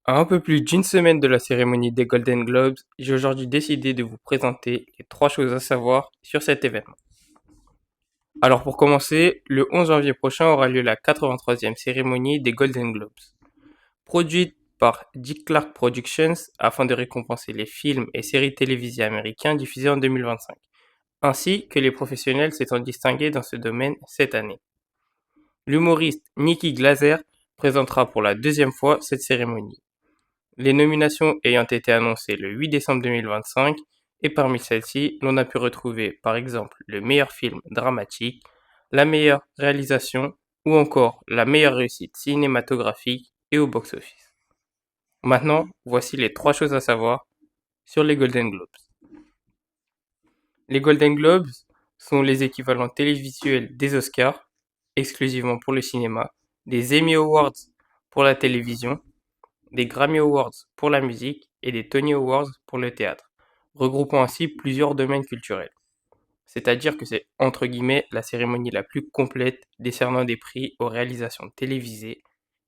À un peu plus d'une semaine de la cérémonie des Golden Globes, j'ai aujourd'hui décidé de vous présenter les 3 choses à savoir sur cet événement. Alors pour commencer, le 11 janvier prochain aura lieu la 83e cérémonie des Golden Globes. Produite par Dick Clark Productions afin de récompenser les films et séries télévisées américains diffusés en 2025, ainsi que les professionnels s'étant distingués dans ce domaine cette année. L'humoriste Nikki Glaser présentera pour la deuxième fois cette cérémonie. Les nominations ayant été annoncées le 8 décembre 2025, et parmi celles-ci, l'on a pu retrouver par exemple le meilleur film dramatique, la meilleure réalisation ou encore la meilleure réussite cinématographique et au box-office. Maintenant, voici les 3 choses à savoir sur les Golden Globes. Les Golden Globes sont les équivalents télévisuels des Oscars, exclusivement pour le cinéma, des Emmy Awards pour la télévision, des Grammy Awards pour la musique et des Tony Awards pour le théâtre, regroupant ainsi plusieurs domaines culturels. C'est-à-dire que c'est entre guillemets la cérémonie la plus complète décernant des prix aux réalisations télévisées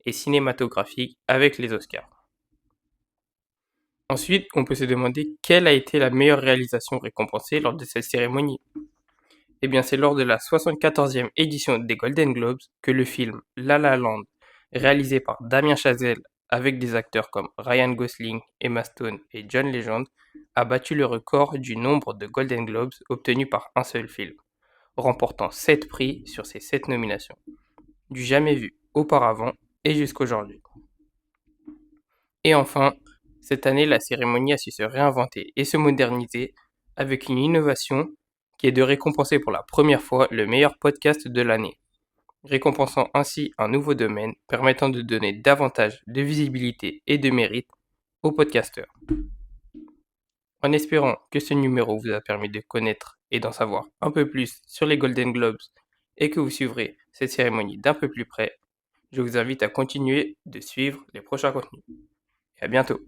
et cinématographiques avec les Oscars. Ensuite, on peut se demander quelle a été la meilleure réalisation récompensée lors de cette cérémonie. Eh bien, c'est lors de la 74e édition des Golden Globes que le film La La Land, réalisé par Damien Chazelle avec des acteurs comme Ryan Gosling, Emma Stone et John Legend, a battu le record du nombre de Golden Globes obtenus par un seul film, remportant 7 prix sur ces 7 nominations, du jamais vu auparavant et jusqu'aujourd'hui. Et enfin, cette année, la cérémonie a su se réinventer et se moderniser avec une innovation qui est de récompenser pour la première fois le meilleur podcast de l'année, récompensant ainsi un nouveau domaine permettant de donner davantage de visibilité et de mérite aux podcasteurs. En espérant que ce numéro vous a permis de connaître et d'en savoir un peu plus sur les Golden Globes et que vous suivrez cette cérémonie d'un peu plus près, je vous invite à continuer de suivre les prochains contenus. Et à bientôt.